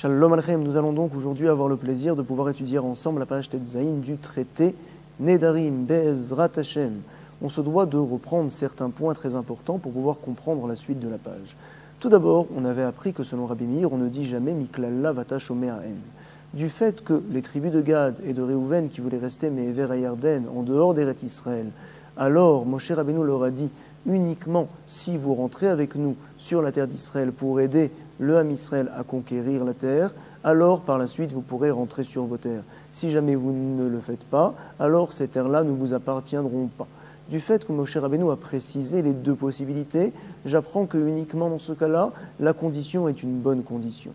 Shalom Aleichem, nous allons donc aujourd'hui avoir le plaisir de pouvoir étudier ensemble la page Tetzaïn du traité Nedarim Be'ezrat Hashem. On se doit de reprendre certains points très importants pour pouvoir comprendre la suite de la page. Tout d'abord, on avait appris que selon Rabbi Meir, on ne dit jamais Miklalla Vatash Omeaen. Du fait que les tribus de Gad et de Réhouven qui voulaient rester Me'ever Yarden, en dehors d'Eret Israël, alors Moshe Rabbeinu leur a dit uniquement si vous rentrez avec nous sur la terre d'Israël pour aider le Ham Israël à conquérir la terre, alors par la suite vous pourrez rentrer sur vos terres. Si jamais vous ne le faites pas, alors ces terres-là ne vous appartiendront pas. Du fait que Moshe Rabbeinu a précisé les deux possibilités, j'apprends que uniquement dans ce cas-là, la condition est une bonne condition.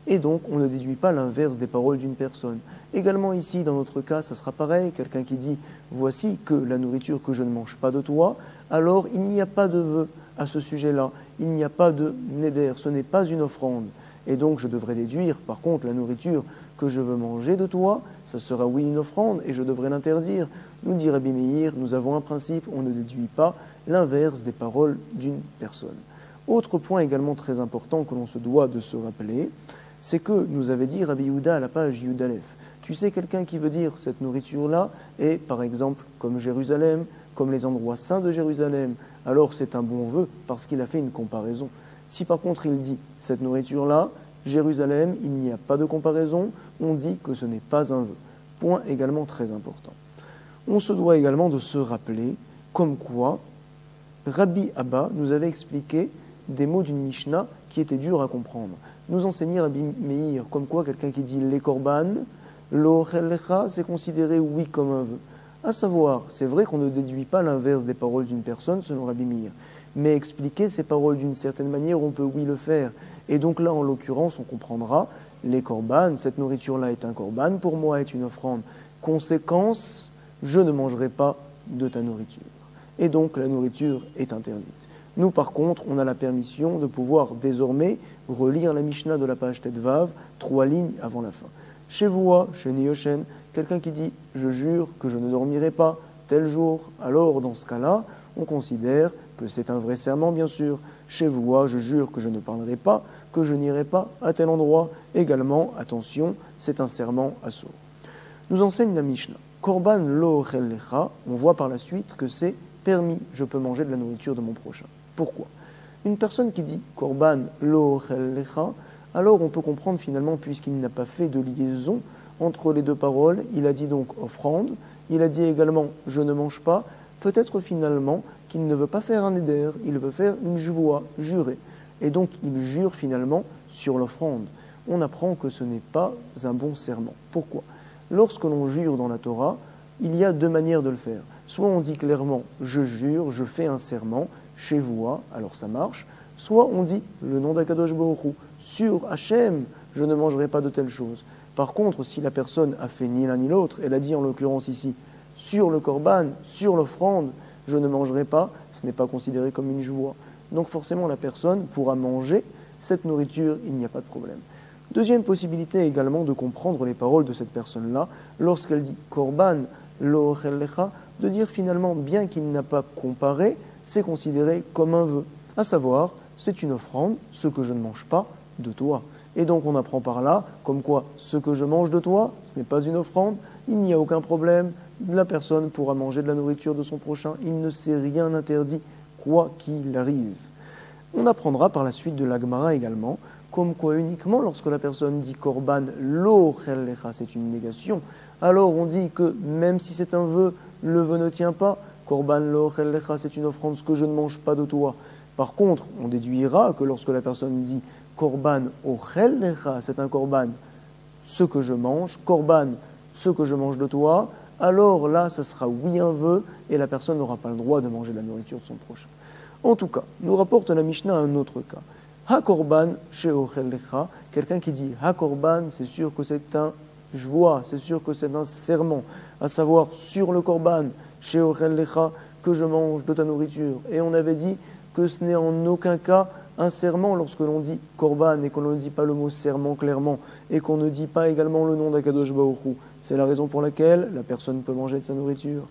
Et donc, on ne déduit pas l'inverse des paroles d'une personne. Également ici, dans notre cas, ça sera pareil. Quelqu'un qui dit « Voici que la nourriture que je ne mange pas de toi », alors il n'y a pas de vœu à ce sujet-là. Il n'y a pas de néder, ce n'est pas une offrande. Et donc, je devrais déduire, par contre, la nourriture que je veux manger de toi, ça sera oui une offrande, et je devrais l'interdire. Nous dit Rabbi Meir, nous avons un principe, on ne déduit pas l'inverse des paroles d'une personne. Autre point également très important que l'on se doit de se rappeler, c'est que nous avait dit Rabbi Yehuda à la page Yud Aleph. Tu sais, quelqu'un qui veut dire cette nourriture-là est, par exemple, comme Jérusalem, comme les endroits saints de Jérusalem, alors c'est un bon vœu parce qu'il a fait une comparaison. Si par contre il dit cette nourriture-là, Jérusalem, il n'y a pas de comparaison, on dit que ce n'est pas un vœu. Point également très important. On se doit également de se rappeler comme quoi Rabbi Abba nous avait expliqué des mots d'une Mishnah qui étaient durs à comprendre. Nous enseignait Rabbi Meir comme quoi quelqu'un qui dit les korban, lo ochel lecha, c'est considéré oui comme un vœu. À savoir, c'est vrai qu'on ne déduit pas l'inverse des paroles d'une personne selon Rabbi Meir, mais expliquer ces paroles d'une certaine manière, on peut oui le faire. Et donc là, en l'occurrence, on comprendra les korban, cette nourriture-là est un korban, pour moi est une offrande. Conséquence, je ne mangerai pas de ta nourriture. Et donc la nourriture est interdite. Nous, par contre, on a la permission de pouvoir désormais relire la Mishnah de la page Tetvav, 3 lignes avant la fin. Chez vous, chez Niyoshen, quelqu'un qui dit « je jure que je ne dormirai pas tel jour », alors dans ce cas-là, on considère que c'est un vrai serment, bien sûr. Chez vous, je jure que je ne parlerai pas, que je n'irai pas à tel endroit. Également, attention, c'est un serment à sourd. Nous enseigne la Mishnah. Korban lo ochel lecha, on voit par la suite que c'est permis, je peux manger de la nourriture de mon prochain. Pourquoi ? Une personne qui dit Korban lo ochel lecha, alors on peut comprendre finalement, puisqu'il n'a pas fait de liaison entre les deux paroles, il a dit donc offrande, il a dit également je ne mange pas, peut-être finalement qu'il ne veut pas faire un éder, il veut faire une jvoa, jurer. Et donc il jure finalement sur l'offrande. On apprend que ce n'est pas un bon serment. Pourquoi ? Lorsque l'on jure dans la Torah, il y a deux manières de le faire. Soit on dit clairement « je jure, je fais un serment » chez vous, alors ça marche. Soit on dit le nom d'Akadosh Baruch Hu, sur Hachem, je ne mangerai pas de telle chose. Par contre, si la personne a fait ni l'un ni l'autre, elle a dit en l'occurrence ici sur le korban, sur l'offrande, je ne mangerai pas, ce n'est pas considéré comme une jvoa. Donc forcément la personne pourra manger cette nourriture, il n'y a pas de problème. Deuxième possibilité également de comprendre les paroles de cette personne-là, lorsqu'elle dit korban lo ochel lecha, de dire finalement, bien qu'il n'a pas comparé, c'est considéré comme un vœu. À savoir, c'est une offrande, ce que je ne mange pas de toi. Et donc on apprend par là, comme quoi ce que je mange de toi, ce n'est pas une offrande, il n'y a aucun problème, la personne pourra manger de la nourriture de son prochain, il ne s'est rien interdit, quoi qu'il arrive. On apprendra par la suite de l'Agmara également, comme quoi uniquement lorsque la personne dit korban lo ochel lecha, c'est une négation, alors on dit que même si c'est un vœu, le vœu ne tient pas, korban lo ochel lecha, c'est une offrande, ce que je ne mange pas de toi. Par contre, on déduira que lorsque la personne dit korban ochel lecha, c'est un korban, ce que je mange, korban, ce que je mange de toi, alors là, ça sera oui un vœu et la personne n'aura pas le droit de manger la nourriture de son prochain. En tout cas, nous rapporte la Mishnah un autre cas. Ha-korban chez ochel lecha, quelqu'un qui dit ha-korban, c'est sûr que c'est un jvoa, c'est sûr que c'est un serment, à savoir sur le korban chez ochel lecha, que je mange de ta nourriture. Et on avait dit que ce n'est en aucun cas un serment lorsque l'on dit korban et qu'on ne dit pas le mot serment clairement et qu'on ne dit pas également le nom d'Akadosh Baruch Hu. C'est la raison pour laquelle la personne peut manger de sa nourriture.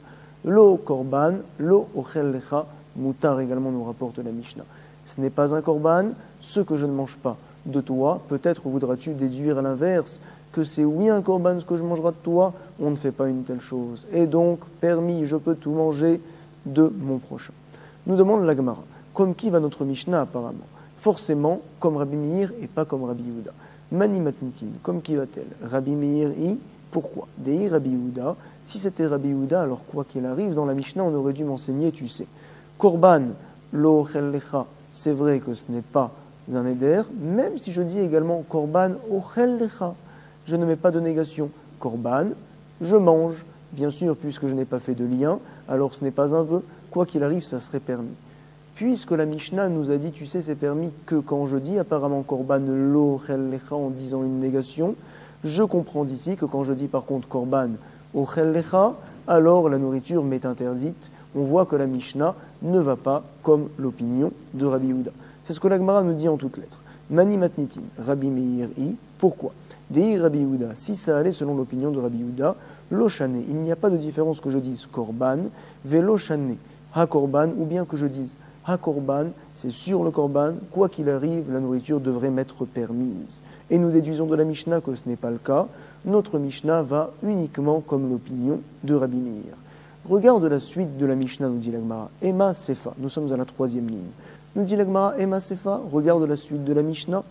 Lo korban, lo ochel lecha, mutar également nous rapporte la Mishnah. Ce n'est pas un korban, ce que je ne mange pas de toi. Peut-être voudras-tu déduire à l'inverse que c'est oui un korban ce que je mangerai de toi, on ne fait pas une telle chose. Et donc, permis, je peux tout manger de mon prochain. Nous demande la Gemara, comme qui va notre Mishnah apparemment? Forcément, comme Rabbi Meir et pas comme Rabbi Yehuda. Mani matnitin, comme qui va-t-elle? Rabbi Meir i, pourquoi? Dei Rabbi Yehuda, si c'était Rabbi Yehuda, alors quoi qu'il arrive, dans la Mishnah, on aurait dû m'enseigner, tu sais. Korban lo ochel lecha, c'est vrai que ce n'est pas un éder, même si je dis également korban ochel lecha, je ne mets pas de négation. Korban, je mange, bien sûr, puisque je n'ai pas fait de lien, alors ce n'est pas un vœu, quoi qu'il arrive, ça serait permis. Puisque la Mishnah nous a dit, tu sais, c'est permis que quand je dis apparemment korban lo ochel lecha en disant une négation, je comprends d'ici que quand je dis par contre korban ochel lecha, alors la nourriture m'est interdite. On voit que la Mishnah ne va pas comme l'opinion de Rabbi Yehuda. C'est ce que la Gemara nous dit en toutes lettres. Mani matnitin, Rabbi Meir i, pourquoi? Dei Rabbi Yehuda, si ça allait selon l'opinion de Rabbi Yehuda, lochané, il n'y a pas de différence que je dise korban, velochané, ha korban, ou bien que je dise ha korban, c'est sur le korban, quoi qu'il arrive, la nourriture devrait m'être permise. Et nous déduisons de la Mishnah que ce n'est pas le cas. Notre Mishnah va uniquement comme l'opinion de Rabbi Meir. Regarde la suite de la Mishnah, nous dit la Gemara. Ema Sefa, nous sommes à la 3e ligne. Nous dit la Gemara, Ema Sefa, regarde la suite de la Mishnah.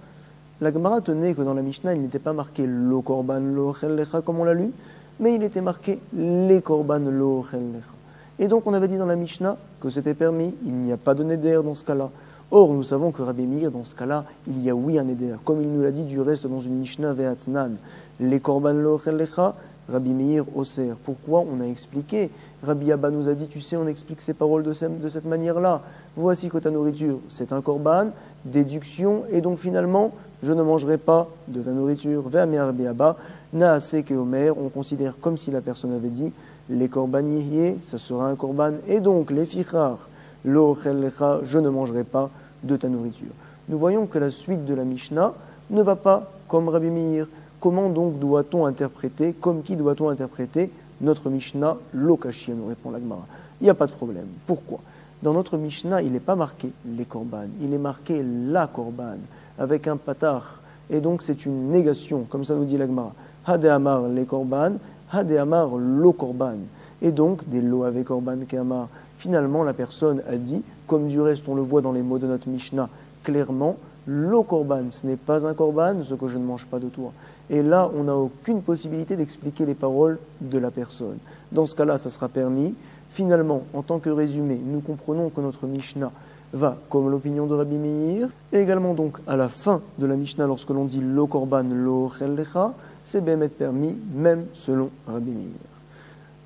La Gemara tenait que dans la Mishnah, il n'était pas marqué lo korban lo ochel lecha comme on l'a lu, mais il était marqué les korban lo ochel lecha. Et donc on avait dit dans la Mishnah que c'était permis, il n'y a pas de neder dans ce cas-là. Or, nous savons que Rabbi Meir, dans ce cas-là, il y a oui un neder. Comme il nous l'a dit du reste dans une Mishnah ve'atnan, les korban lo ochel lecha, Rabbi Meir oser. Pourquoi? On a expliqué. Rabbi Abba nous a dit, tu sais, on explique ces paroles de cette manière-là. Voici que ta nourriture, c'est un korban, déduction, et donc finalement, je ne mangerai pas de ta nourriture. Ve'amer Rabbi Abba, naase ke omer, on considère comme si la personne avait dit, les korban yihye, ça sera un korban, et donc les fichar, lo ochel lecha, je ne mangerai pas de ta nourriture. Nous voyons que la suite de la Mishnah ne va pas comme Rabbi Meir. Comment donc doit-on interpréter, comme qui doit-on interpréter notre Mishnah Lokashia, nous répond la Gemara. Il n'y a pas de problème. Pourquoi? Dans notre Mishnah, il n'est pas marqué les korban, il est marqué la korban, avec un patar. Et donc c'est une négation, comme ça nous dit la Gemara. Hade amar les korban, hade amar lo korban. Et donc, des lo avec korban keamar. Finalement, la personne a dit, comme du reste on le voit dans les mots de notre Mishnah, clairement, lo korban, ce n'est pas un korban, ce que je ne mange pas de toi. Et là, on n'a aucune possibilité d'expliquer les paroles de la personne. Dans ce cas-là, ça sera permis. Finalement, en tant que résumé, nous comprenons que notre Mishnah va comme l'opinion de Rabbi Meir. Et également donc, à la fin de la Mishnah, lorsque l'on dit lo korban lo ochel lecha, c'est bémet permis, même selon Rabbi Meir.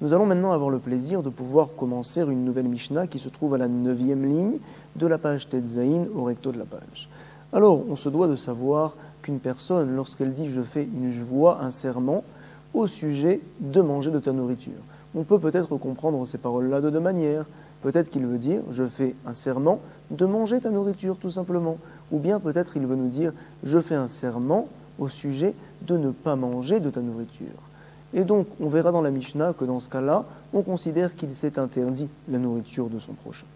Nous allons maintenant avoir le plaisir de pouvoir commencer une nouvelle Mishnah qui se trouve à la 9e ligne de la page Tetzaïn au recto de la page. Alors, on se doit de savoir qu'une personne, lorsqu'elle dit « je fais une voix, un serment » au sujet de manger de ta nourriture. On peut peut-être comprendre ces paroles-là de deux manières. Peut-être qu'il veut dire « je fais un serment de manger ta nourriture » tout simplement. Ou bien peut-être il veut nous dire « je fais un serment au sujet de ne pas manger de ta nourriture ». Et donc, on verra dans la Mishnah que dans ce cas-là, on considère qu'il s'est interdit la nourriture de son prochain.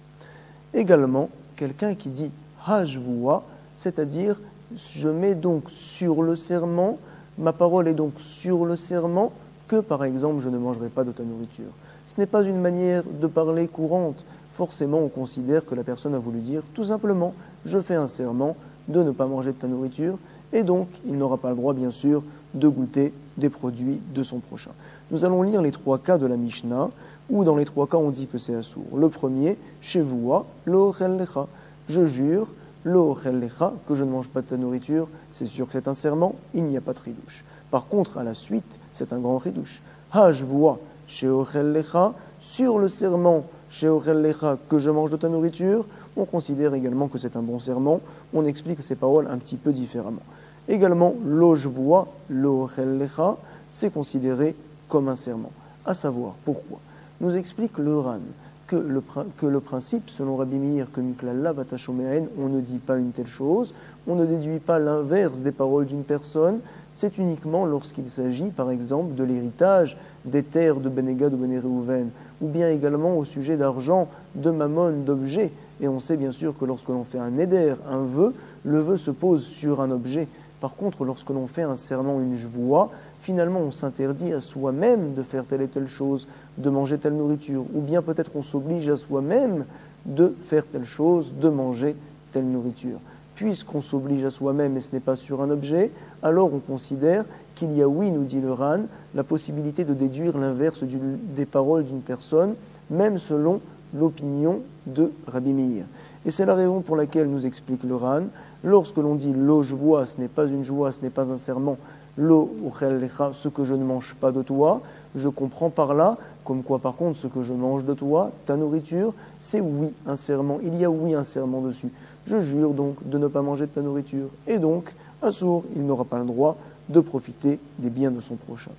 Également, quelqu'un qui dit « hajvoua », c'est-à-dire je mets donc sur le serment, ma parole est donc sur le serment, que par exemple je ne mangerai pas de ta nourriture. Ce n'est pas une manière de parler courante. Forcément, on considère que la personne a voulu dire tout simplement je fais un serment de ne pas manger de ta nourriture, et donc il n'aura pas le droit, bien sûr, de goûter des produits de son prochain. Nous allons lire les 3 cas de la Mishnah, où dans les 3 cas on dit que c'est assour. Le premier, Shevoua, lo ochel lecha, je jure, lo ochel lecha, que je ne mange pas de ta nourriture, c'est sûr que c'est un serment, il n'y a pas de ridouche. Par contre, à la suite, c'est un grand ridouche. Ha, je vois, chez ochel lecha, sur le serment, chez ochel lecha, que je mange de ta nourriture, on considère également que c'est un bon serment, on explique ces paroles un petit peu différemment. Également, lo je vois, lo ochel lecha, c'est considéré comme un serment. À savoir, pourquoi? Nous explique le Ran que le principe, selon Rabbi Meir, que Miklalla Vatashomehen, on ne dit pas une telle chose, on ne déduit pas l'inverse des paroles d'une personne, c'est uniquement lorsqu'il s'agit, par exemple, de l'héritage des terres de Benegad ou Benéréouven, ou bien également au sujet d'argent, de mammon, d'objets. Et on sait bien sûr que lorsque l'on fait un éder, un vœu, le vœu se pose sur un objet. Par contre, lorsque l'on fait un serment, une jvoua, finalement on s'interdit à soi-même de faire telle et telle chose, de manger telle nourriture, ou bien peut-être on s'oblige à soi-même de faire telle chose, de manger telle nourriture. Puisqu'on s'oblige à soi-même et ce n'est pas sur un objet, alors on considère qu'il y a, oui, nous dit le Ran, la possibilité de déduire l'inverse des paroles d'une personne, même selon l'opinion de Rabbi Meir. Et c'est la raison pour laquelle nous explique le Ran, lorsque l'on dit lo jvoua, ce n'est pas une joie, ce n'est pas un serment, lo uchel lecha, ce que je ne mange pas de toi, je comprends par là, comme quoi par contre ce que je mange de toi, ta nourriture, c'est oui un serment, il y a oui un serment dessus. Je jure donc de ne pas manger de ta nourriture. Et donc, un sourd, il n'aura pas le droit de profiter des biens de son prochain.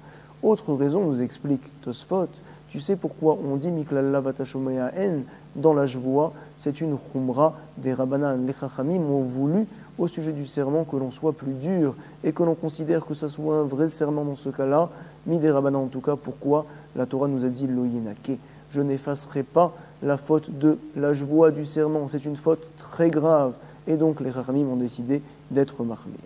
Autre raison, nous explique Tosfot, tu sais pourquoi on dit Miklalla vatashomea en dans la jvoua, c'est une khumra des Rabbanan. Les Chachamim ont voulu, au sujet du serment, que l'on soit plus dur et que l'on considère que ça soit un vrai serment dans ce cas-là, mis des Rabbanan en tout cas. Pourquoi la Torah nous a dit lo yinake, je n'effacerai pas la faute de la jvoua du serment, c'est une faute très grave. Et donc les Chachamim ont décidé d'être marmir.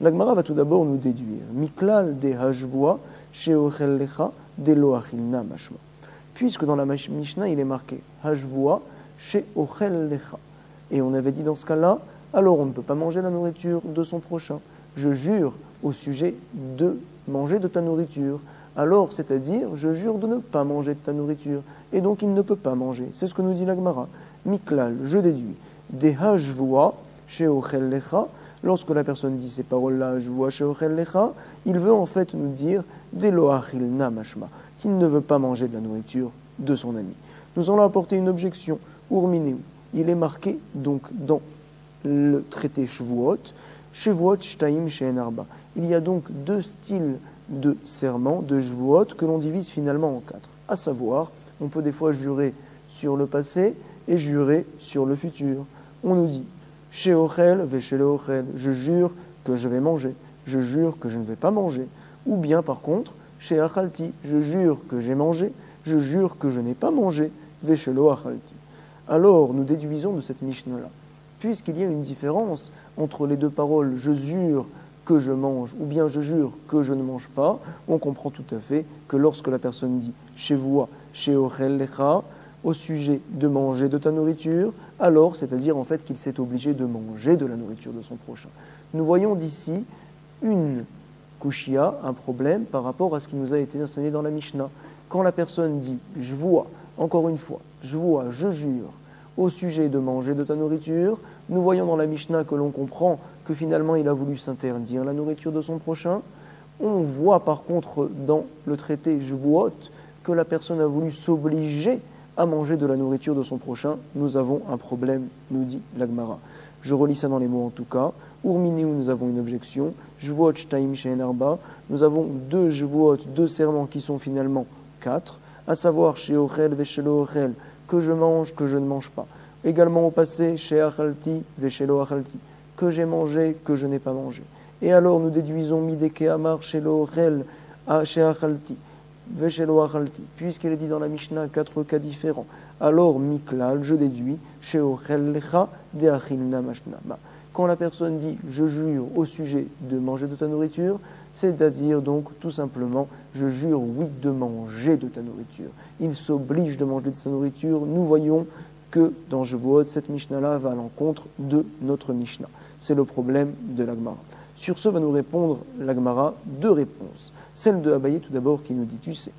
La Gemara va tout d'abord nous déduire Miklal de hajvoua sheochel lecha de lo achilna mashma. Puisque dans la Mishnah il est marqué hajvoua sheochel lecha. Et on avait dit dans ce cas-là, alors on ne peut pas manger la nourriture de son prochain. Je jure au sujet de manger de ta nourriture. Alors, c'est-à-dire, je jure de ne pas manger de ta nourriture. Et donc, il ne peut pas manger. C'est ce que nous dit la Gemara. Miklal, je déduis. Des hajvoua sheochel lecha. Lorsque la personne dit ces paroles-là, hajvoua sheochel lecha, il veut en fait nous dire des lo achilna mashma, qu'il ne veut pas manger de la nourriture de son ami. Nous allons apporter une objection. Urmineu. Il est marqué donc dans le traité Shavuot, Shavuot shtaim she'en arba. Il y a donc deux styles de serment, de Shavuot, que l'on divise finalement en quatre. À savoir, on peut des fois jurer sur le passé et jurer sur le futur. On nous dit She'ochel ve'she'leochel, je jure que je vais manger, je jure que je ne vais pas manger. Ou bien par contre, She'achalti, je jure que j'ai mangé, je jure que je n'ai pas mangé, ve'she'loachalti. Alors, nous déduisons de cette Mishnah-là, puisqu'il y a une différence entre les deux paroles « je jure que je mange » ou bien « je jure que je ne mange pas », on comprend tout à fait que lorsque la personne dit « shevoua, sheochel lecha » au sujet de manger de ta nourriture, alors, c'est-à-dire en fait qu'il s'est obligé de manger de la nourriture de son prochain. Nous voyons d'ici une kushia, un problème par rapport à ce qui nous a été enseigné dans la Mishnah. Quand la personne dit « je vois », encore une fois, je vois, je jure, au sujet de manger de ta nourriture, nous voyons dans la Mishnah que l'on comprend que finalement il a voulu s'interdire la nourriture de son prochain. On voit par contre dans le traité Shavuot que la personne a voulu s'obliger à manger de la nourriture de son prochain. Nous avons un problème, nous dit la Gemara. Je relis ça dans les mots en tout cas. Urmineu, nous avons une objection. Shavuot shtaim she'en arba. Nous avons deux Shavuot, deux serments qui sont finalement quatre, à savoir she'ochel ve'she'lochel, que je mange, que je ne mange pas. Également au passé, she'achalti ve'she'loachalti, que j'ai mangé, que je n'ai pas mangé. Et alors nous déduisons mideke amar she'lochel she'achalti ve'she'loachalti, puisqu'il est dit dans la Mishnah quatre cas différents. Alors miklal, je déduis she'ochel lecha de'achilna mashnama. Quand la personne dit « je jure au sujet de manger de ta nourriture », c'est-à-dire donc tout simplement « je jure, oui, de manger de ta nourriture ». Il s'oblige de manger de sa nourriture. Nous voyons que dans Shavuot, cette Mishnah-là va à l'encontre de notre Mishnah. C'est le problème de la Gemara. Sur ce va nous répondre la Gemara deux réponses. Celle de Abaye tout d'abord qui nous dit « tu sais,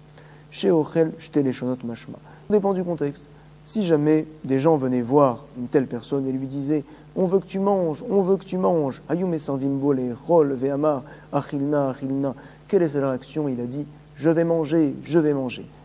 she'ochel shte leshonot mashma ». Ça dépend du contexte. Si jamais des gens venaient voir une telle personne et lui disaient « on veut que tu manges, on veut que tu manges » Ayume sanvimbole, chol, ve'amar, achilna, achilna. Quelle est sa réaction? Il a dit « je vais manger,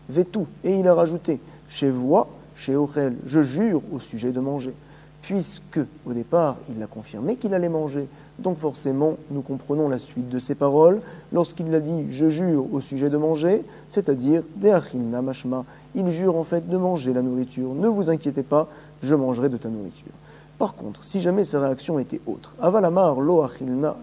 ve'tu » et il a rajouté « shevoua, sheochel » je jure au sujet de manger. Puisque, au départ, il a confirmé qu'il allait manger. Donc forcément, nous comprenons la suite de ses paroles lorsqu'il a dit « je jure au sujet de manger », c'est-à-dire « de'achilna mashma ». Il jure en fait de manger la nourriture. Ne vous inquiétez pas, je mangerai de ta nourriture. Par contre, si jamais sa réaction était autre, avalamar lo achilna,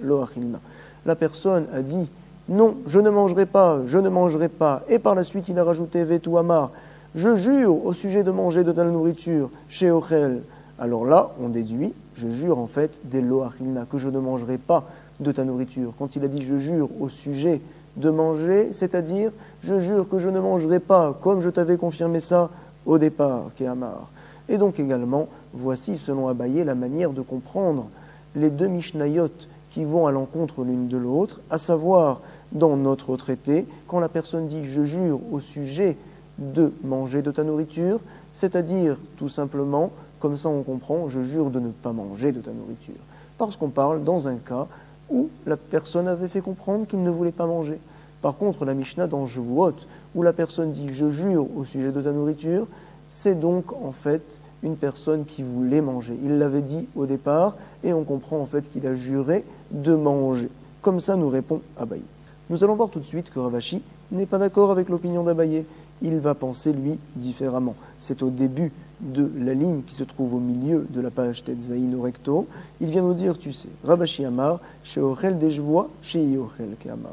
la personne a dit non, je ne mangerai pas, et par la suite il a rajouté vetu amar, je jure au sujet de manger de ta nourriture, sheochel, Alors là, on déduit, je jure en fait des lo achilna, que je ne mangerai pas de ta nourriture. Quand il a dit je jure au sujet de manger, c'est-à-dire je jure que je ne mangerai pas, comme je t'avais confirmé ça au départ, Kéhamar. Et donc également, voici selon Abaye la manière de comprendre les deux Mishnayot qui vont à l'encontre l'une de l'autre, à savoir dans notre traité, quand la personne dit je jure au sujet de manger de ta nourriture, c'est-à-dire tout simplement, comme ça on comprend, je jure de ne pas manger de ta nourriture. Parce qu'on parle dans un cas où la personne avait fait comprendre qu'il ne voulait pas manger. Par contre, la Mishnah dans Shavuot, où la personne dit je jure au sujet de ta nourriture, c'est donc en fait une personne qui voulait manger. Il l'avait dit au départ et on comprend en fait qu'il a juré de manger. Comme ça nous répond Abaye. Nous allons voir tout de suite que Rav Ashi n'est pas d'accord avec l'opinion d'Abaye. Il va penser lui différemment. C'est au début de la ligne qui se trouve au milieu de la page Tetzaïn au recto. Il vient nous dire, tu sais, Rav Ashi Amar, chez Ochel Dejvoa, chez Iochel Keamar.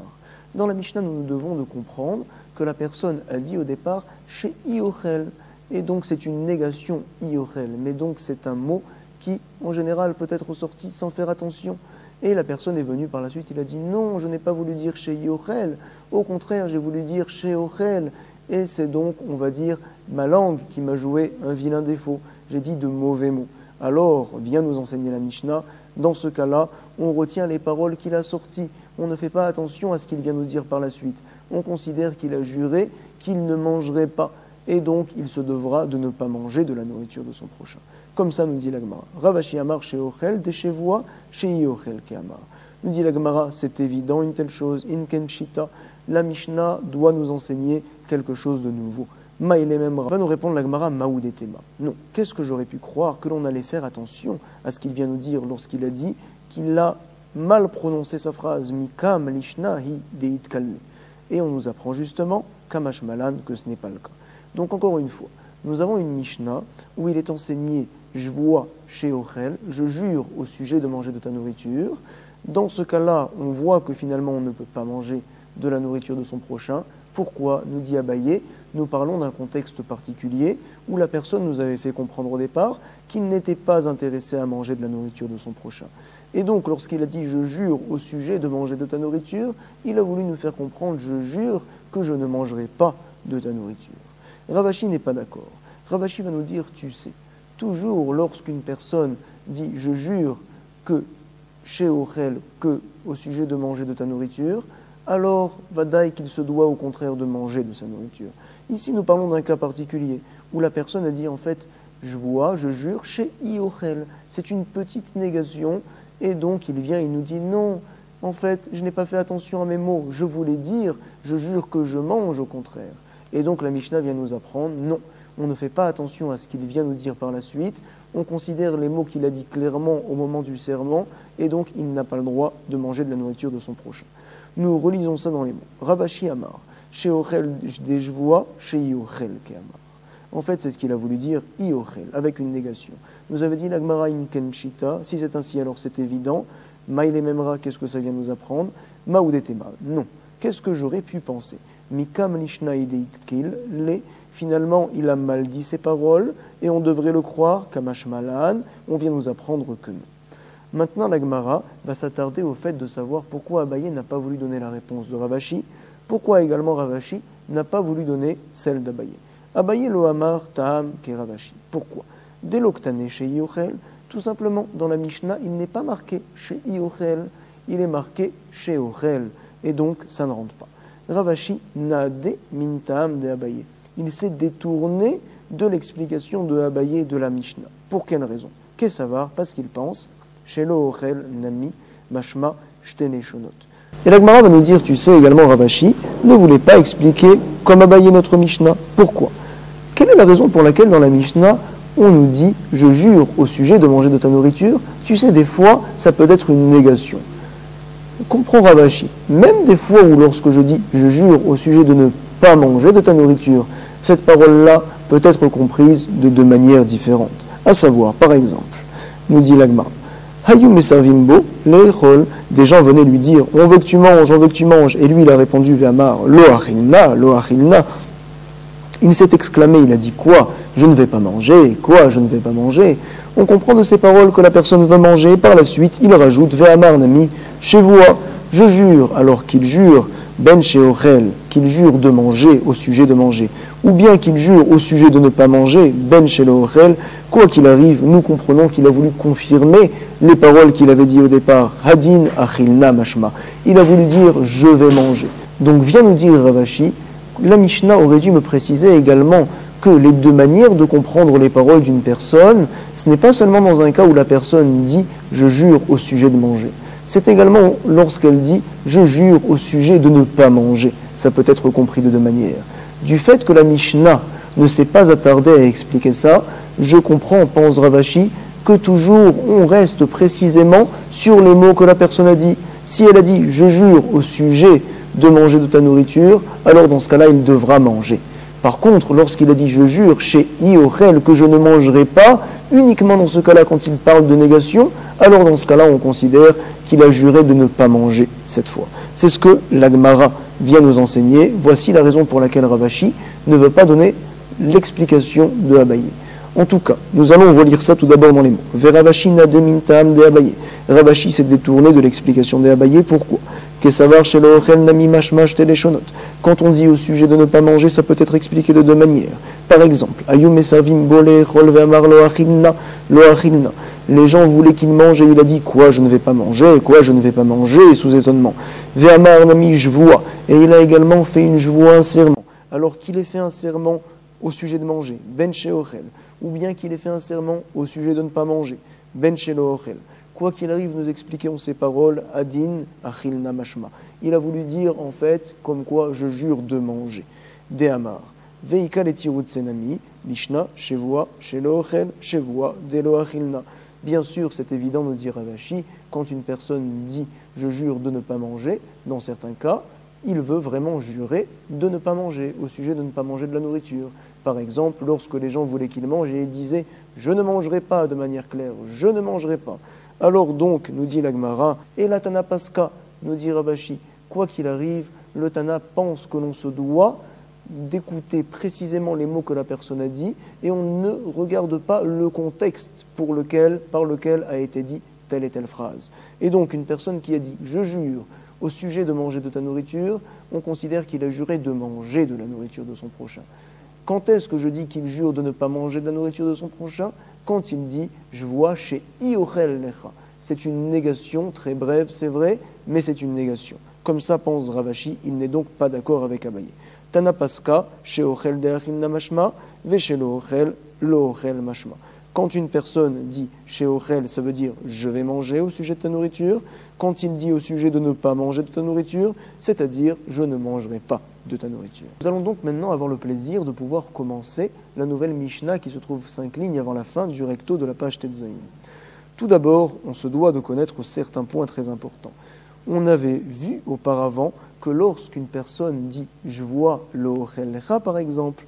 Dans la Mishnah, nous devons de comprendre que la personne a dit au départ chez Iochel. Et donc c'est une négation Iochel. Mais donc c'est un mot qui, en général, peut être ressorti sans faire attention. Et la personne est venue par la suite, il a dit non, je n'ai pas voulu dire chez Iochel. Au contraire, j'ai voulu dire chez Ochel. Et c'est donc, on va dire, ma langue qui m'a joué un vilain défaut. J'ai dit de mauvais mots. Alors, vient nous enseigner la Mishnah. Dans ce cas-là, on retient les paroles qu'il a sorties. On ne fait pas attention à ce qu'il vient nous dire par la suite. On considère qu'il a juré qu'il ne mangerait pas. Et donc, il se devra de ne pas manger de la nourriture de son prochain. Comme ça, nous dit la Gemara. Rav Ashi Amar chez Ochel, Deshevoa, chez Iochel Keamar. Nous dit la Gemara, c'est évident une telle chose, Inken Pshita. La Mishnah doit nous enseigner quelque chose de nouveau. Maïle Memra va nous répondre la Gemara Maoudetema. Non, qu'est-ce que j'aurais pu croire que l'on allait faire attention à ce qu'il vient nous dire lorsqu'il a dit qu'il a mal prononcé sa phrase Mikam Lishna hi deit kalme. Et on nous apprend justement, Kamash Malan, que ce n'est pas le cas. Donc encore une fois, nous avons une Mishnah où il est enseigné je vois chez Ochel, je jure au sujet de manger de ta nourriture. Dans ce cas-là, on voit que finalement on ne peut pas manger de la nourriture de son prochain. Pourquoi, nous dit Abaye, nous parlons d'un contexte particulier où la personne nous avait fait comprendre au départ qu'il n'était pas intéressé à manger de la nourriture de son prochain. Et donc, lorsqu'il a dit « je jure au sujet de manger de ta nourriture », il a voulu nous faire comprendre « je jure que je ne mangerai pas de ta nourriture ». Rav Ashi n'est pas d'accord. Rav Ashi va nous dire « tu sais ». Toujours lorsqu'une personne dit « je jure que chez Ochel, que au sujet de manger de ta nourriture », alors vadaï qu'il se doit au contraire de manger de sa nourriture. Ici, nous parlons d'un cas particulier où la personne a dit en fait « je vois, je jure chez Iochel ». C'est une petite négation et donc il vient, il nous dit « non, en fait, je n'ai pas fait attention à mes mots, je voulais dire, je jure que je mange au contraire ». Et donc la Mishnah vient nous apprendre « non, on ne fait pas attention à ce qu'il vient nous dire par la suite, on considère les mots qu'il a dit clairement au moment du serment et donc il n'a pas le droit de manger de la nourriture de son prochain ». Nous relisons ça dans les mots. Rav Ashi Amar, chez Ochel Dejvoa, chez Iochel Keamar. En fait, c'est ce qu'il a voulu dire Iochel, avec une négation. Nous avait dit la Gemara Inken Pshita, si c'est ainsi, alors c'est évident. Maïle Memra, qu'est-ce que ça vient nous apprendre? Maoudetema, non. Qu'est-ce que j'aurais pu penser? Mikam Lishna Ideit Kil, finalement, il a mal dit ses paroles, et on devrait le croire, Kamash Malan, on vient nous apprendre que non. Maintenant, la Gemara va s'attarder au fait de savoir pourquoi Abaye n'a pas voulu donner la réponse de Rav Ashi, pourquoi également Rav Ashi n'a pas voulu donner celle d'Abaye. Abaye lo amar ta'am ke Rav Ashi. Pourquoi? Dès l'octané chez Iochel, tout simplement, dans la Mishnah, il n'est pas marqué chez Iochel, il est marqué chez Ochel, et donc ça ne rentre pas. Rav Ashi n'a dé min ta'am de Abaye. Il s'est détourné de l'explication de Abaye de la Mishnah. Pour quelle raison? Qu'est-ce que ça va? Parce qu'il pense Shelo Ochel Nami Mashma Shtene Shonot. Et la Gemara va nous dire, tu sais également Rav Ashi ne voulait pas expliquer comme Abaye notre Mishnah. Pourquoi? Quelle est la raison pour laquelle dans la Mishnah on nous dit je jure au sujet de manger de ta nourriture? Tu sais, des fois ça peut être une négation. Comprends Rav Ashi, même des fois où lorsque je dis je jure au sujet de ne pas manger de ta nourriture, cette parole-là peut être comprise de deux manières différentes. À savoir, par exemple, nous dit la Gemara, Hayou mesarvimbo, le'echol, des gens venaient lui dire on veut que tu manges, et lui il a répondu Ve'amar, lo achilna, Il s'est exclamé, il a dit quoi? Je ne vais pas manger, quoi? Je ne vais pas manger. On comprend de ces paroles que la personne veut manger. Par la suite, il rajoute Ve'amar nami, Shevoa, je jure, alors qu'il jure, Ben Sheochel, qu'il jure de manger au sujet de manger, ou bien qu'il jure au sujet de ne pas manger, Ben Shelochel, quoi qu'il arrive, nous comprenons qu'il a voulu confirmer les paroles qu'il avait dit au départ, Hadin Achilna Mashma. Il a voulu dire je vais manger. Donc vient nous dire Rav Ashi, la Mishnah aurait dû me préciser également que les deux manières de comprendre les paroles d'une personne, ce n'est pas seulement dans un cas où la personne dit « je jure au sujet de manger ». C'est également lorsqu'elle dit « je jure au sujet de ne pas manger ». Ça peut être compris de deux manières. Du fait que la Mishnah ne s'est pas attardée à expliquer ça, je comprends, pense Rav Ashi, que toujours on reste précisément sur les mots que la personne a dit. Si elle a dit « je jure au sujet de manger de ta nourriture », alors dans ce cas-là, il devra manger. Par contre, lorsqu'il a dit « je jure chez Iochel que je ne mangerai pas », uniquement dans ce cas-là, quand il parle de négation, alors dans ce cas-là, on considère qu'il a juré de ne pas manger cette fois. C'est ce que l'Agmara vient nous enseigner. Voici la raison pour laquelle Rav Ashi ne veut pas donner l'explication de Abaye. En tout cas, nous allons relire ça tout d'abord dans les mots. Rav Ashi na demintam de Abaye. Rav Ashi s'est détourné de l'explication de Abaye. Pourquoi? Quand on dit au sujet de ne pas manger, ça peut être expliqué de deux manières. Par exemple, les gens voulaient qu'il mange et il a dit quoi je ne vais pas manger, quoi je ne vais pas manger, sous étonnement. Et il a également fait une joie, un serment. Alors qu'il ait fait un serment au sujet de manger, ben sheochel, ou bien qu'il ait fait un serment au sujet de ne pas manger, ben shelochel. Quoi qu'il arrive, nous expliquons ces paroles, Adin, Achilna Mashma. Il a voulu dire, en fait, comme quoi je jure de manger. Dehamar. Veika le tirut senami, Lishna, Shevoa, Shelochel, Shevoa, Delo Achilna. Bien sûr, c'est évident, nous dit Rav Ashi, quand une personne dit je jure de ne pas manger, dans certains cas, il veut vraiment jurer de ne pas manger, au sujet de ne pas manger de la nourriture. Par exemple, lorsque les gens voulaient qu'il mange et il disait je ne mangerai pas de manière claire, je ne mangerai pas. Alors donc, nous dit l'Agmara, et la Tana Paska, nous dit Rav Ashi, quoi qu'il arrive, le Tana pense que l'on se doit d'écouter précisément les mots que la personne a dit et on ne regarde pas le contexte par lequel a été dit telle et telle phrase. Et donc, une personne qui a dit « je jure » au sujet de manger de ta nourriture, on considère qu'il a juré de manger de la nourriture de son prochain. Quand est-ce que je dis qu'il jure de ne pas manger de la nourriture de son prochain? Quand il dit « je vois chez Iochel lecha ». C'est une négation, très brève, c'est vrai, mais c'est une négation. Comme ça pense Rav Ashi, il n'est donc pas d'accord avec Abaye. Tana Paska, Sheochel de'achinna mashma, ve'shelochel lo'ochel mashma. Quand une personne dit Sheochel, ça veut dire je vais manger au sujet de ta nourriture. Quand il dit au sujet de ne pas manger de ta nourriture, c'est-à-dire je ne mangerai pas de ta nourriture. Nous allons donc maintenant avoir le plaisir de pouvoir commencer la nouvelle Mishnah qui se trouve 5 lignes avant la fin du recto de la page Tetzaïm. Tout d'abord, on se doit de connaître certains points très importants. On avait vu auparavant que lorsqu'une personne dit « je vois l'ochel lecha » par exemple,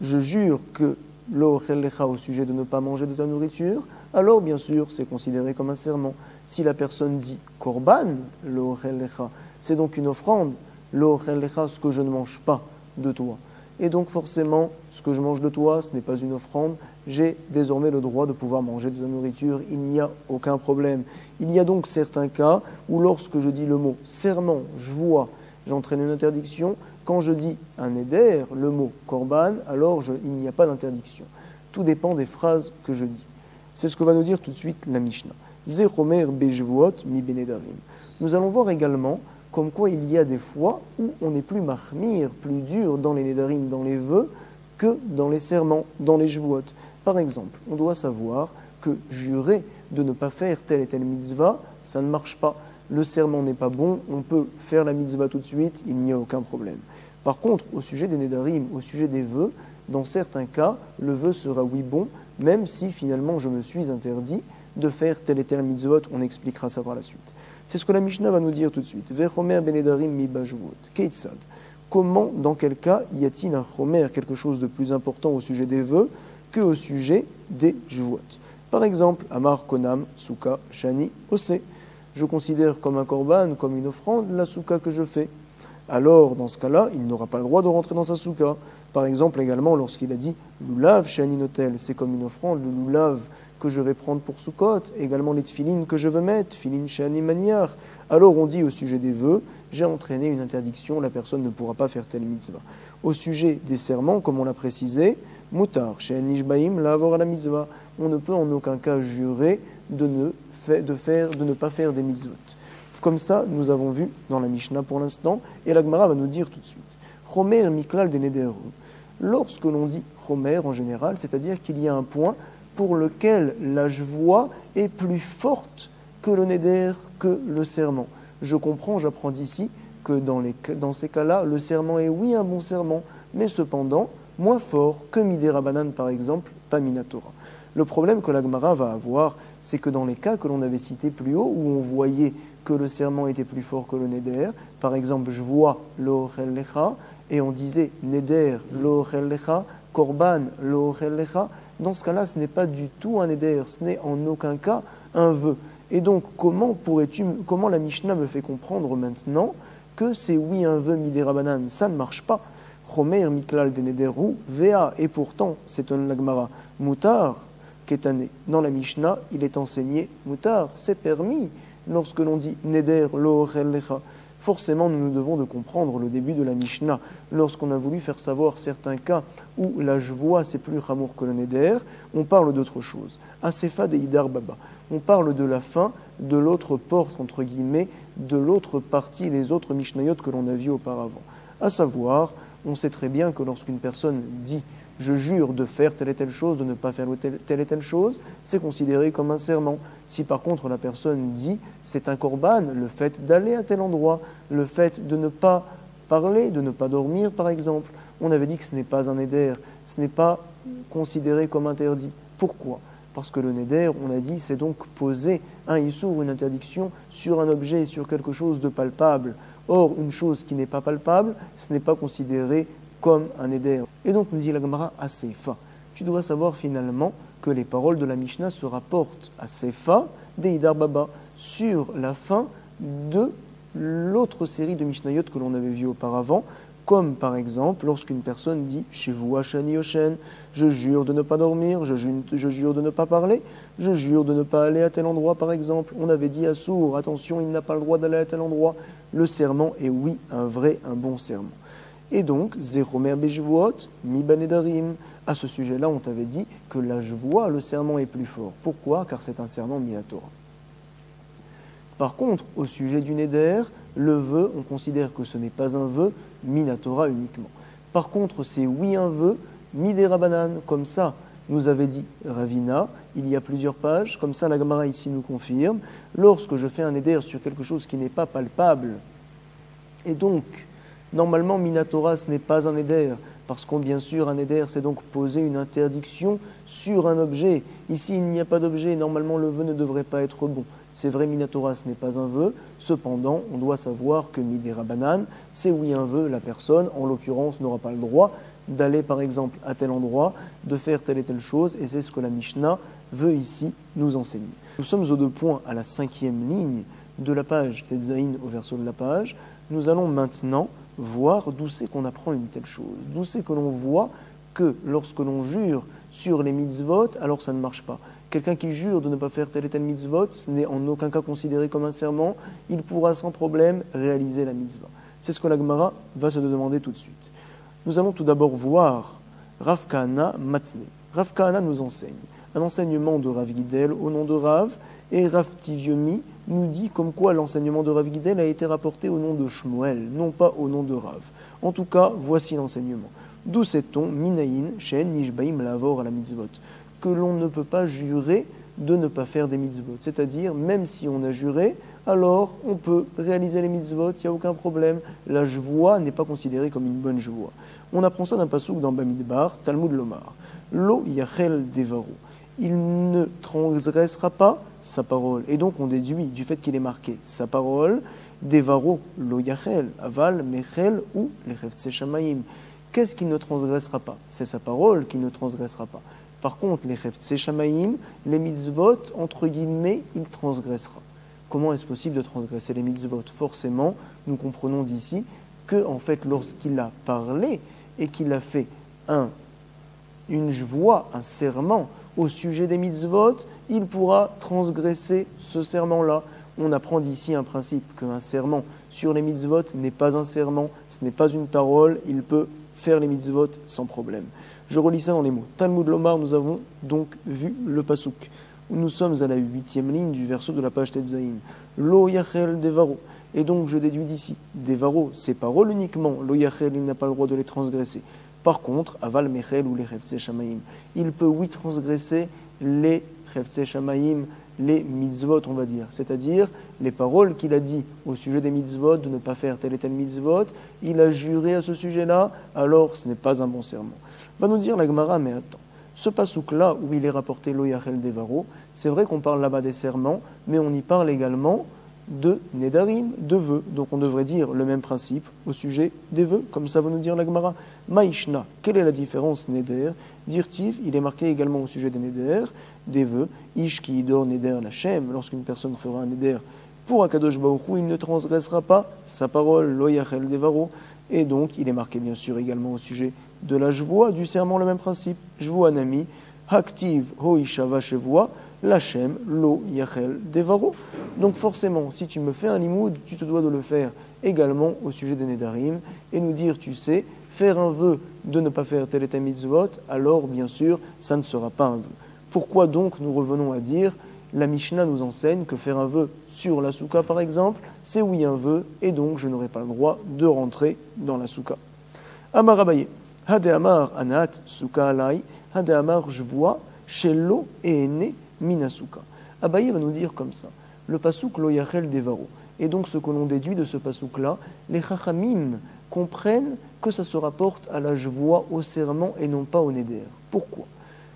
je jure que l'ochel lecha au sujet de ne pas manger de ta nourriture, alors bien sûr c'est considéré comme un serment. Si la personne dit « korban l'ochel lecha », c'est donc une offrande, l'ochel lecha, ce que je ne mange pas de toi. Et donc forcément, ce que je mange de toi, ce n'est pas une offrande, j'ai désormais le droit de pouvoir manger de ta nourriture, il n'y a aucun problème. Il y a donc certains cas où lorsque je dis le mot serment, je vois, j'entraîne une interdiction. Quand je dis un éder, le mot korban, alors il n'y a pas d'interdiction. Tout dépend des phrases que je dis. C'est ce que va nous dire tout de suite la Mishnah. Zechomer bejvuot mi benedarim. Nous allons voir également comme quoi il y a des fois où on est plus mahmir, plus dur dans les nedarim, dans les vœux, que dans les serments, dans les jvuot. Par exemple, on doit savoir que jurer de ne pas faire telle et telle mitzvah, ça ne marche pas. Le serment n'est pas bon, on peut faire la mitzvah tout de suite, il n'y a aucun problème. Par contre, au sujet des nedarim, au sujet des vœux, dans certains cas, le vœu sera oui bon, même si finalement je me suis interdit de faire telle et telle mitzvot, on expliquera ça par la suite. C'est ce que la Mishnah va nous dire tout de suite. Vechomer benedarim mi bajvot. Keitzad. Comment, dans quel cas, y a-t-il un chomer, quelque chose de plus important au sujet des vœux que au sujet des jvuot? Par exemple, Amar Konam, Souka, Shani, Ose. Je considère comme un korban, comme une offrande, la souka que je fais. alors dans ce cas-là, il n'aura pas le droit de rentrer dans sa souka. Par exemple, également, lorsqu'il a dit Lulav chez Aninotel, c'est comme une offrande, le Lulav que je vais prendre pour Sukkot, également les tfilines que je veux mettre, tfilines chez Animaniar. Alors on dit au sujet des vœux, j'ai entraîné une interdiction, la personne ne pourra pas faire telle mitzvah. Au sujet des serments, comme on l'a précisé, Mutar, chez Anishbaim, la avoir à la mitzvah. On ne peut en aucun cas jurer de ne pas faire des mitzvot. Comme ça, nous avons vu dans la Mishnah pour l'instant, et la Gemara va nous dire tout de suite. Chomer miklal des neder. Lorsque l'on dit chomer en général, c'est-à-dire qu'il y a un point pour lequel la voix est plus forte que le neder, que le serment. Je comprends, j'apprends d'ici que dans ces cas-là, le serment est oui un bon serment, mais cependant moins fort que Midé Rabanan par exemple, pas Minatora. Le problème que la Gemara va avoir, c'est que dans les cas que l'on avait cités plus haut, où on voyait que le serment était plus fort que le neder, par exemple, je vois l'ochel lecha, et on disait neder l'ochel lecha, korban l'ochel lecha, dans ce cas-là, ce n'est pas du tout un neder, ce n'est en aucun cas un vœu. Et donc, comment la Mishnah me fait comprendre maintenant que c'est oui un vœu midé rabanan? Ça ne marche pas. Chomer miklal de nederu vea, et pourtant, c'est un lagmara mutar ketané. Dans la Mishnah, il est enseigné mutar, c'est permis. Lorsque l'on dit neder lo ochel lecha, forcément nous devons de comprendre le début de la Mishnah. Lorsqu'on a voulu faire savoir certains cas où la jvoa c'est plus chamour que le neder, on parle d'autre chose. Asefa de Hidar Baba. On parle de la fin de l'autre porte, entre guillemets, de l'autre partie, les autres Mishnayot que l'on a vues auparavant. À savoir, on sait très bien que lorsqu'une personne dit « je jure de faire telle et telle chose, de ne pas faire telle et telle chose », c'est considéré comme un serment. Si par contre la personne dit « c'est un korban », le fait d'aller à tel endroit, le fait de ne pas parler, de ne pas dormir par exemple, on avait dit que ce n'est pas un neder, ce n'est pas considéré comme interdit. Pourquoi ? Parce que le neder, on a dit, c'est donc poser un issour, une interdiction, sur un objet, sur quelque chose de palpable. Or, une chose qui n'est pas palpable, ce n'est pas considéré comme un neder. Et donc, nous dit la Gemara à Seifa. Tu dois savoir finalement que les paroles de la Mishnah se rapportent à Seifa, d'Eidar Baba, sur la fin de l'autre série de Mishnayot que l'on avait vu auparavant, comme par exemple lorsqu'une personne dit « Chez vous, Hachani Yoshen, je jure de ne pas dormir, je jure de ne pas parler, je jure de ne pas aller à tel endroit par exemple. » On avait dit à Sour « Attention, il n'a pas le droit d'aller à tel endroit. » Le serment est oui, un bon serment. Et donc, Zechomer Bejvuot, Mi Banedarim. À ce sujet-là, on t'avait dit que la jvoa, le serment est plus fort. Pourquoi ? Car c'est un serment Minatora. Par contre, au sujet du neder, le vœu, on considère que ce n'est pas un vœu Minatora uniquement. Par contre, c'est oui un vœu Midé Rabanan. Comme ça, nous avait dit Ravina, il y a plusieurs pages, comme ça la Gemara ici nous confirme, lorsque je fais un neder sur quelque chose qui n'est pas palpable, et donc, normalement, Minatora, ce n'est pas un neder, parce que bien sûr, un neder, c'est donc poser une interdiction sur un objet. Ici, il n'y a pas d'objet, normalement, le vœu ne devrait pas être bon. C'est vrai, Minatora, ce n'est pas un vœu, cependant, on doit savoir que Midé Rabanan, c'est oui un vœu, la personne, en l'occurrence, n'aura pas le droit d'aller, par exemple, à tel endroit, de faire telle et telle chose, et c'est ce que la Mishnah veut ici nous enseigner. Nous sommes aux 2 points à la 5e ligne de la page Tetzaïn au verso de la page. Nous allons maintenant voir d'où c'est qu'on apprend une telle chose, d'où c'est que l'on voit que lorsque l'on jure sur les mitzvot, alors ça ne marche pas. Quelqu'un qui jure de ne pas faire tel et tel mitzvot, ce n'est en aucun cas considéré comme un serment, il pourra sans problème réaliser la mitzvah. C'est ce que la Gemara va se demander tout de suite. Nous allons tout d'abord voir Rav Kahana Matne. Rav Kahana nous enseigne un enseignement de Rav Gidel au nom de Rav, et Rav Tivyomi nous dit comme quoi l'enseignement de Rav Gidel a été rapporté au nom de Shmuel, non pas au nom de Rav. En tout cas, voici l'enseignement. D'où sait-on, Minaïn, Shen, Nishbaim, Lavor, à la mitzvot, que l'on ne peut pas jurer de ne pas faire des mitzvot. C'est-à-dire, même si on a juré, alors on peut réaliser les mitzvot, il n'y a aucun problème. La jvoa n'est pas considérée comme une bonne jvoa. On apprend ça d'un pasouk dans Bamidbar, Talmud Lomar. Lo yachel devaru. Il ne transgressera pas sa parole. Et donc on déduit du fait qu'il est marqué sa parole, Devaro, lo yachel, aval, mechel ou les cheftzé shamayim. Qu'est-ce qu'il ne transgressera pas? C'est sa parole qu'il ne transgressera pas. Par contre, les cheftzé shamayim, les mitzvot, entre guillemets, il transgressera. Comment est-ce possible de transgresser les mitzvot? Forcément, nous comprenons d'ici que, en fait, lorsqu'il a parlé et qu'il a fait une voix, un serment au sujet des mitzvot, il pourra transgresser ce serment-là. On apprend d'ici un principe, qu'un serment sur les mitzvot n'est pas un serment, ce n'est pas une parole, il peut faire les mitzvot sans problème. Je relis ça dans les mots. Talmud Lomar, nous avons donc vu le pasouk. Nous sommes à la 8e ligne du verso de la page Tetzaïn. Lo yachel devaro. Et donc je déduis d'ici, devaro, ces paroles uniquement, lo yachel, il n'a pas le droit de les transgresser. Par contre, aval mechel ou les cheftzei shamaim, il peut oui transgresser les cheftzei shamaim, les mitzvot, on va dire, c'est-à-dire les paroles qu'il a dit au sujet des mitzvot, de ne pas faire tel et tel mitzvot, il a juré à ce sujet-là, alors ce n'est pas un bon serment. Va nous dire la Gemara, mais attends, ce pasouk-là où il est rapporté lo yachel devaro, c'est vrai qu'on parle là-bas des serments, mais on y parle également de nedarim, de vœux. Donc on devrait dire le même principe au sujet des vœux, comme ça va nous dire la Gemara. Maïshna, quelle est la différence neder? Dirtiv, il est marqué également au sujet des neder, des vœux. Ish qui idor neder lachem, lorsqu'une personne fera un neder pour Akadosh Baruch Hu, il ne transgressera pas sa parole, lo yachel devaro. Et donc il est marqué bien sûr également au sujet de la jvoa, du serment, le même principe. Jvoa nami, haktiv ho ishava shevoa, Lachem, lo, yachel, devaro. Donc forcément, si tu me fais un limoud, tu te dois de le faire également au sujet des nedarim et nous dire, tu sais, faire un vœu de ne pas faire tel et tel mitzvot, alors bien sûr, ça ne sera pas un vœu. Pourquoi donc nous revenons à dire, la Mishnah nous enseigne que faire un vœu sur la souka par exemple, c'est oui un vœu et donc je n'aurai pas le droit de rentrer dans la souka. Amar Abaye, Hade Amar Anat souka alai, Hade Amar je vois, chez l'eau et né Minasuka. Abaye va nous dire comme ça, le pasouk lo yachel devaro. Et donc ce que l'on déduit de ce pasouk-là, les chachamim comprennent que ça se rapporte à la jvoa, au serment et non pas au neder. Pourquoi?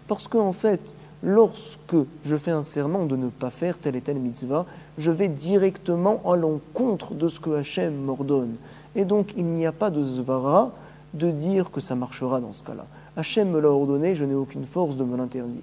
Parce qu'en fait, lorsque je fais un serment de ne pas faire telle et telle mitzvah, je vais directement à l'encontre de ce que Hachem m'ordonne. Et donc il n'y a pas de zvara de dire que ça marchera dans ce cas-là. Hachem me l'a ordonné, je n'ai aucune force de me l'interdire.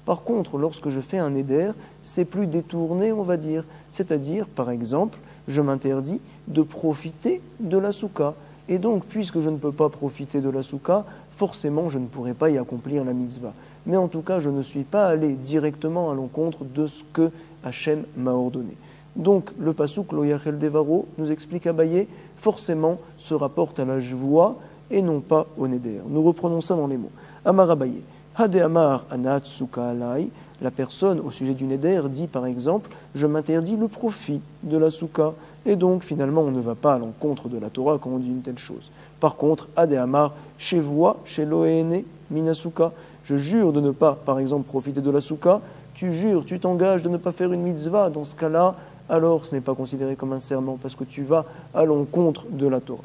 Par contre, lorsque je fais un neder, c'est plus détourné, on va dire. C'est-à-dire, par exemple, je m'interdis de profiter de la souka. Et donc, puisque je ne peux pas profiter de la souka, forcément, je ne pourrai pas y accomplir la mitzvah. Mais en tout cas, je ne suis pas allé directement à l'encontre de ce que Hachem m'a ordonné. Donc, le pasouk lo yachel devaro, nous explique Abaye, forcément se rapporte à la jvoa et non pas au neder. Nous reprenons ça dans les mots. Amar Abaye. Hade Amar Anat Souka Alai, la personne au sujet du neder dit par exemple, je m'interdis le profit de la souka, et donc finalement on ne va pas à l'encontre de la Torah quand on dit une telle chose. Par contre, Hade Amar, chez voix, chez Loéné, Minasuka, je jure de ne pas, par exemple, profiter de la souka, tu jures, tu t'engages de ne pas faire une mitzvah, dans ce cas-là, alors ce n'est pas considéré comme un serment, parce que tu vas à l'encontre de la Torah.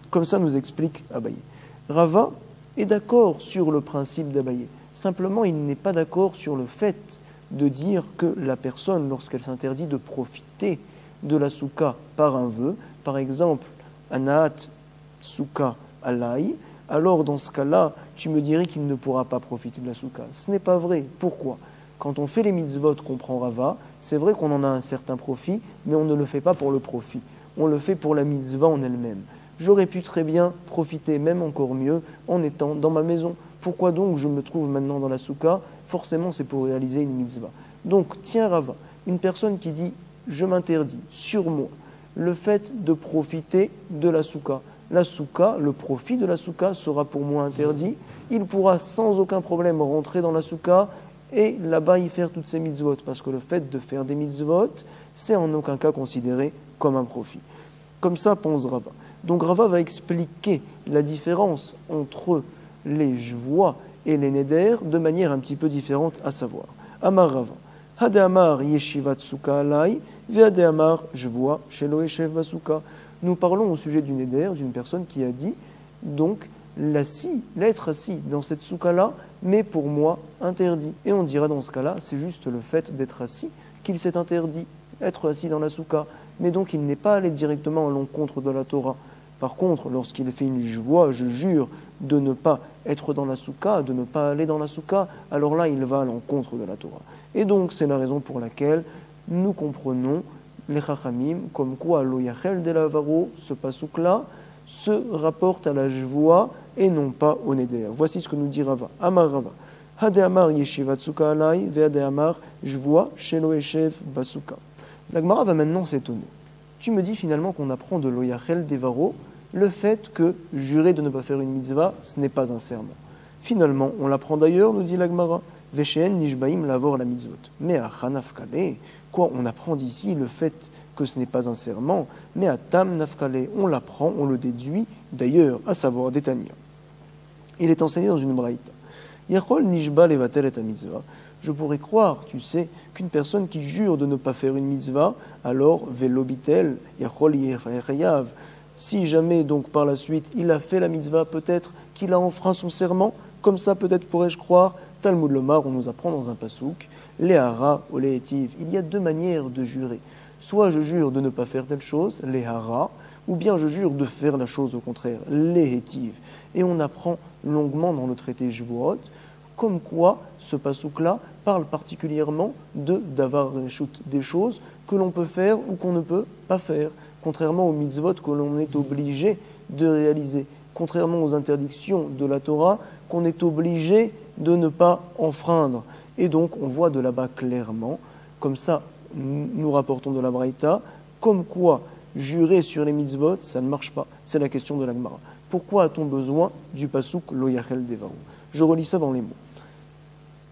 Comme ça nous explique Abaye. Rava est d'accord sur le principe d'Abaye. Simplement, il n'est pas d'accord sur le fait de dire que la personne, lorsqu'elle s'interdit de profiter de la souka par un vœu, par exemple, Anat souka alai, alors dans ce cas-là, tu me dirais qu'il ne pourra pas profiter de la souka. Ce n'est pas vrai. Pourquoi? Quand on fait les mitzvot, comprend Rava, c'est vrai qu'on en a un certain profit, mais on ne le fait pas pour le profit. On le fait pour la mitzvah en elle-même. J'aurais pu très bien profiter, même encore mieux, en étant dans ma maison. Pourquoi donc je me trouve maintenant dans la souka? Forcément, c'est pour réaliser une mitzvah. Donc, tiens Rava, une personne qui dit « je m'interdis sur moi le fait de profiter de la souka ». La souka, le profit de la souka sera pour moi interdit. Il pourra sans aucun problème rentrer dans la souka et là-bas y faire toutes ses mitzvot. Parce que le fait de faire des mitzvot, c'est en aucun cas considéré comme un profit. Comme ça pense Rava. Donc Rava va expliquer la différence entre les jvoa et les neder de manière un petit peu différente, à savoir. Amar Rava, Hade Amar yeshivat souka alai, ve'hade Amar jvoa shelo yeshev basouka. Nous parlons au sujet du neder, d'une personne qui a dit, donc, l'être assis dans cette souka-là, mais pour moi interdit. Et on dira dans ce cas-là, c'est juste le fait d'être assis qu'il s'est interdit, être assis dans la souka. Mais donc il n'est pas allé directement à l'encontre de la Torah. Par contre, lorsqu'il fait une jvoa, je jure de ne pas être dans la souka, de ne pas aller dans la souka, alors là, il va à l'encontre de la Torah. Et donc, c'est la raison pour laquelle nous comprenons les chachamim comme quoi lo yachel de lavaro, ce pasouk-là, se rapporte à la jvoa et non pas au neder. Voici ce que nous dit Rava. Amar Rava. Hade Amar yeshiva tsuka alai, ve'ade Amar jvoa shelo eshev basuka. La Gemara va maintenant s'étonner. Tu me dis finalement qu'on apprend de l'Oyachel Devaro le fait que jurer de ne pas faire une mitzvah, ce n'est pas un serment. Finalement, on l'apprend d'ailleurs, nous dit la Gemara, Veshen nishbaim lavor la mitzvot. Mais à Hanaf Kale, quoi, on apprend d'ici le fait que ce n'est pas un serment, mais à Tam Nafkale, on l'apprend, on le déduit d'ailleurs, à savoir d'Etania. Il est enseigné dans une braïta. Yachol nishba levatel et mitzvah. Je pourrais croire, tu sais, qu'une personne qui jure de ne pas faire une mitzvah, alors velobitel, yachol yechayav. Si jamais, donc par la suite, il a fait la mitzvah, peut-être qu'il a enfreint son serment, comme ça peut-être pourrais-je croire. Talmud Lomar, on nous apprend dans un pasouk, Léhara ou Léhétiv. Il y a deux manières de jurer. Soit je jure de ne pas faire telle chose, Léhara, ou bien je jure de faire la chose au contraire, Léhétiv. Et on apprend longuement dans le traité Jvuot, comme quoi ce pasouk-là parle particulièrement de Davar Reshut, des choses que l'on peut faire ou qu'on ne peut pas faire, contrairement aux mitzvot que l'on est obligé de réaliser, contrairement aux interdictions de la Torah qu'on est obligé de ne pas enfreindre. Et donc on voit de là-bas clairement, comme ça nous rapportons de la Braïta, comme quoi jurer sur les mitzvot, ça ne marche pas. C'est la question de la Gemara. Pourquoi a-t-on besoin du pasouk Lo Yachel Devaru? Je relis ça dans les mots.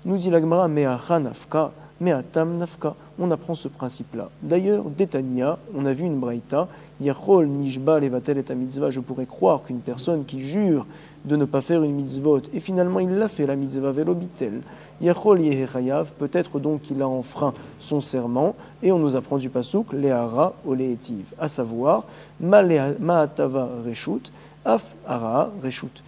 Nous dit la Gemara, Me'acha nafka, Me'atam nafka. On apprend ce principe-là. D'ailleurs, d'Etania, on a vu une braïta, Yachol nishba levatel et mitzvah. Je pourrais croire qu'une personne qui jure de ne pas faire une mitzvot, et finalement il l'a fait, la mitzvah velobitel, Yachol yehechayav, peut-être donc qu'il a enfreint son serment, et on nous apprend du pasouk, Léhara o Léhétiv, à savoir, Ma'atava reshut, Af ara reshut.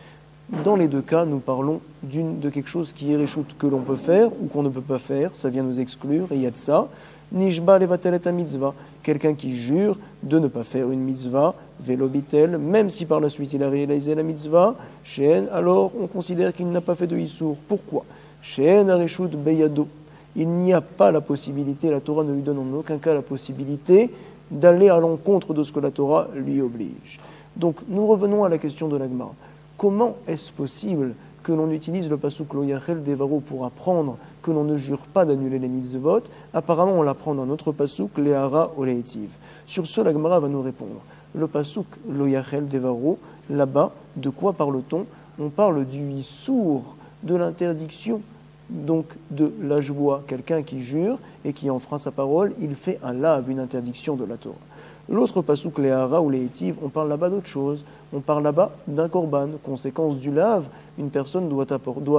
Dans les deux cas, nous parlons de quelque chose qui est reshut, que l'on peut faire ou qu'on ne peut pas faire, ça vient nous exclure, et il y a de ça. Nishba levatel et mitzvah, quelqu'un qui jure de ne pas faire une mitzvah, velobitel, même si par la suite il a réalisé la mitzvah, she'en, alors on considère qu'il n'a pas fait de issour. Pourquoi? She'en areshut beyado. Il n'y a pas la possibilité, la Torah ne lui donne en aucun cas la possibilité d'aller à l'encontre de ce que la Torah lui oblige. Donc nous revenons à la question de la Gemara. Comment est-ce possible que l'on utilise le pasouk Lo Yachel Devaru pour apprendre que l'on ne jure pas d'annuler les mitzvot? Apparemment, on l'apprend dans notre pasouk Léhara ou Léhétiv. Sur ce, la Gemara va nous répondre. Le pasouk Lo Yachel Devaru, là-bas, de quoi parle-t-on? On parle du issour, de l'interdiction, donc de la jvoa. Quelqu'un qui jure et qui enfreint sa parole, il fait un lave, une interdiction de la Torah. L'autre pasouk, Léhara ou Léhétiv, on parle là-bas d'autre chose. On parle là-bas d'un korban. Conséquence du lave, une personne doit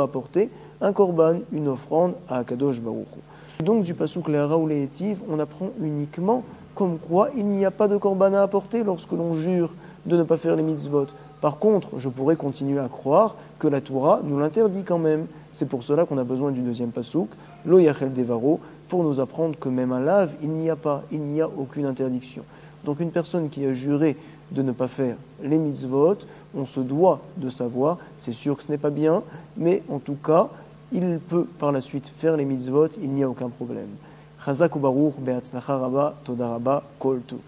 apporter un korban, une offrande à Akadosh Baruch Hu. Donc du pasouk Léhara ou Léhétiv, on apprend uniquement comme quoi il n'y a pas de korban à apporter lorsque l'on jure de ne pas faire les mitzvot. Par contre, je pourrais continuer à croire que la Torah nous l'interdit quand même. C'est pour cela qu'on a besoin du deuxième pasouk, Lo Yachel Devaru, pour nous apprendre que même un lave, il n'y a aucune interdiction. Donc une personne qui a juré de ne pas faire les mitzvot, on se doit de savoir, c'est sûr que ce n'est pas bien, mais en tout cas, il peut par la suite faire les mitzvot, il n'y a aucun problème. Chazak u baruch be'atzlacha rabba, toda rabba, kol tuv.